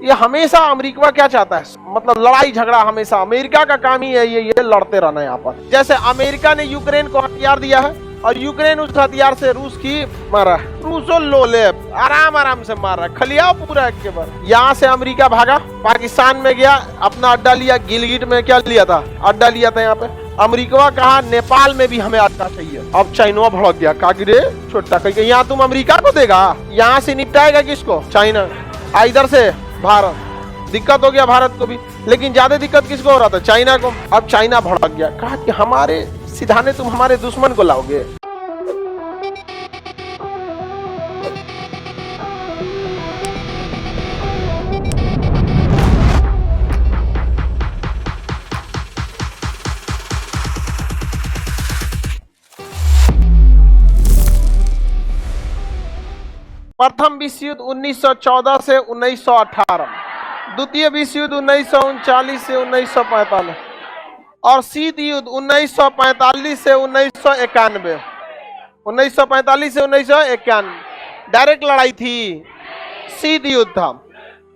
ये हमेशा अमेरिका क्या चाहता है, मतलब लड़ाई झगड़ा हमेशा अमेरिका का काम ही है, ये लड़ते रहना यहाँ पर। जैसे अमेरिका ने यूक्रेन को हथियार दिया है और यूक्रेन उस हथियार से रूस की मारा, रूसो लोले आराम आराम से मार रहा है, खलियाओ पूरा एक के बार। यहाँ से अमेरिका भागा, पाकिस्तान में गया, अपना अड्डा लिया, गिलगिट में क्या लिया था, अड्डा लिया था यहाँ पे। अमेरिका कहा नेपाल में भी हमें अड्डा चाहिए। अब चाइना भड़क गया, कहा रे छोटा कहीं यहाँ तुम अमेरिका को देगा, यहाँ से निपटाएगा किसको, चाइना, इधर से भारत। दिक्कत हो गया भारत को भी, लेकिन ज्यादा दिक्कत किसको हो रहा था, चाइना को। अब चाइना भड़क गया, कहा कि हमारे सिधाने तुम हमारे दुश्मन को लाओगे। प्रथम विश्व युद्ध 1914 से 1918, द्वितीय विश्व युद्ध 1939 से 1945 और शीत युद्ध 1945 से 1991। 1945 से 1991 डायरेक्ट लड़ाई थी, शीत युद्ध था।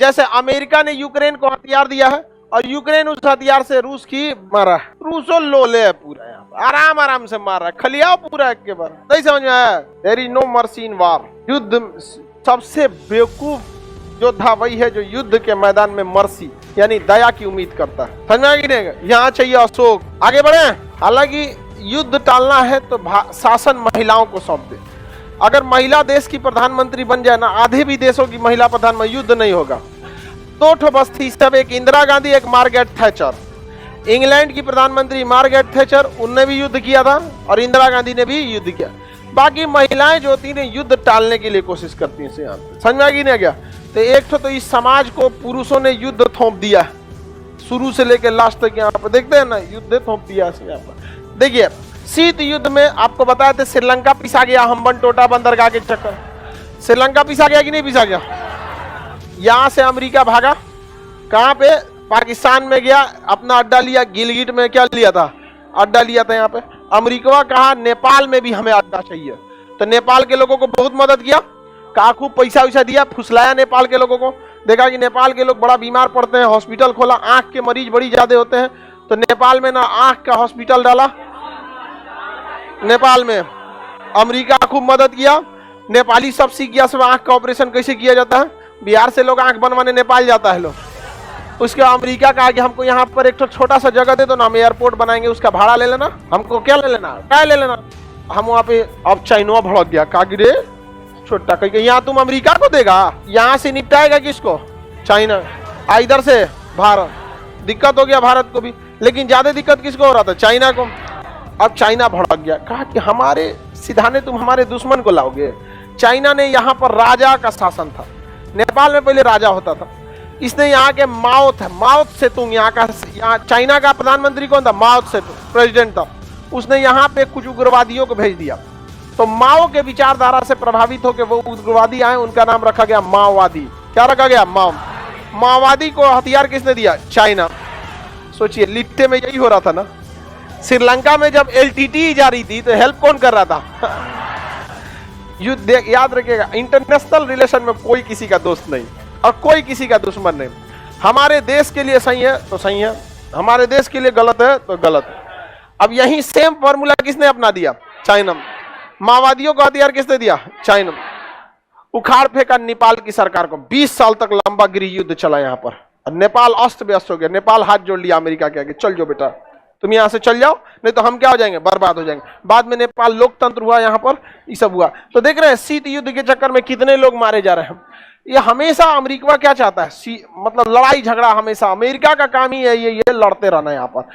जैसे अमेरिका ने यूक्रेन को हथियार दिया है और यूक्रेन उस हथियार से रूस की मारा, रूसो लोले है पूरा, आराम आराम से मार रहा है, खलियाओ पूरा एक के बार। नहीं समझ में आया, देयर इज नो मर्सी इन वार। युद्ध सबसे बेवकूफ योद्धा वही है जो युद्ध के मैदान में मर्सी यानी दया की उम्मीद करता है। समझ में आया कि नहीं? यहाँ चाहिए अशोक, आगे बढ़े। हालांकि युद्ध टालना है तो शासन महिलाओं को सौंप दे। अगर महिला देश की प्रधानमंत्री बन जाए ना, आधे भी देशों की महिला प्रधानमंत्री, युद्ध नहीं होगा। दो ठो बस थी सब, एक इंदिरा गांधी, एक मार्गरेट थैचर। इंग्लैंड की प्रधानमंत्री मार्गरेट थैचर, उनने भी युद्ध किया था और इंदिरा गांधी ने भी युद्ध किया। बाकी महिलाएं जो थी युद्ध टालने के लिए कोशिश करती हैं। समझ में आ गया? तो एक तो इस समाज को पुरुषों ने युद्ध थोप दिया, शुरू से लेकर लास्ट तक। यहाँ पर देखते हैं ना, युद्ध थोप दिया यहाँ पर। देखिए शीत युद्ध में आपको बताया था श्रीलंका पिसा गया, हम्बन टोटा बंदरगाह के चक्कर। श्रीलंका पिसा गया कि नहीं पिसा गया? यहाँ से अमेरिका भागा, कहाँ पे, पाकिस्तान में गया, अपना अड्डा लिया, गिलगिट में क्या लिया था, अड्डा लिया था यहाँ पे। अमेरिका कहा नेपाल में भी हमें अड्डा चाहिए, तो नेपाल के लोगों को बहुत मदद किया, कहा खूब पैसा वैसा दिया, फुसलाया नेपाल के लोगों को। देखा कि नेपाल के लोग बड़ा बीमार पड़ते हैं, हॉस्पिटल खोला, आंख के मरीज बड़ी ज्यादा होते हैं, तो नेपाल में ना आंख का हॉस्पिटल डाला। नेपाल में अमेरिका खूब मदद किया, नेपाली सब सीख गया, सब आंख का ऑपरेशन कैसे किया जाता है। बिहार से लोग आंख बनवाने नेपाल जाता है लोग। उसके अमेरिका कहा कि हमको यहाँ पर एक छोटा सा जगह दे दो ना, हम एयरपोर्ट बनाएंगे, उसका भाड़ा ले लेना, हमको क्या ले लेना, क्या ले लेना। हम वहाँ पे, अब चाइना भड़क गया, कहा रे छोटा कहीं यहाँ तुम अमेरिका को देगा, यहाँ से निपटाएगा किसको, चाइना, इधर से भारत। दिक्कत हो गया भारत को भी, लेकिन ज्यादा दिक्कत किसको हो रहा था, चाइना को। अब चाइना भड़क गया, कहा कि हमारे सिधाने तुम हमारे दुश्मन को लाओगे। चाइना ने यहाँ पर राजा का शासन था, नेपाल में पहले राजा होता था। इसने यहाँ के माओ से तुम यहाँ चाइना का प्रधानमंत्री कौन था, माओ से प्रेसिडेंट था। उसने यहाँ पे कुछ उग्रवादियों को भेज दिया, तो माओ के विचारधारा से प्रभावित होकर वो उग्रवादी आए, उनका नाम रखा गया माओवादी। क्या रखा गया, माओवादी को हथियार किसने दिया, चाइना। सोचिए लिट्टे में यही हो रहा था ना। श्रीलंका में जब LTT जा रही थी तो हेल्प कौन कर रहा था युद्ध। याद रखिएगा, इंटरनेशनल रिलेशन में कोई किसी का दोस्त नहीं और कोई किसी का दुश्मन नहीं। हमारे देश के लिए सही है तो सही है, हमारे देश के लिए गलत है तो गलत है। अब यही सेम फॉर्मूला किसने अपना दिया, चाइना। माओवादियों को हथियार किसने दिया, चाइना। उखाड़ फेंका नेपाल की सरकार को। 20 साल तक लंबा गृह युद्ध चला यहाँ पर। नेपाल अस्त व्यस्त हो गया। नेपाल हाथ जोड़ लिया अमेरिका के आगे, चल जाओ बेटा, तुम यहाँ से चल जाओ, नहीं तो हम क्या हो जाएंगे, बर्बाद हो जाएंगे। बाद में नेपाल लोकतंत्र हुआ, यहाँ पर ये सब हुआ। तो देख रहे हैं शीत युद्ध के चक्कर में कितने लोग मारे जा रहे हैं। ये हमेशा अमेरिका क्या चाहता है, मतलब लड़ाई झगड़ा हमेशा अमेरिका का काम ही है, ये लड़ते रहना यहाँ पर।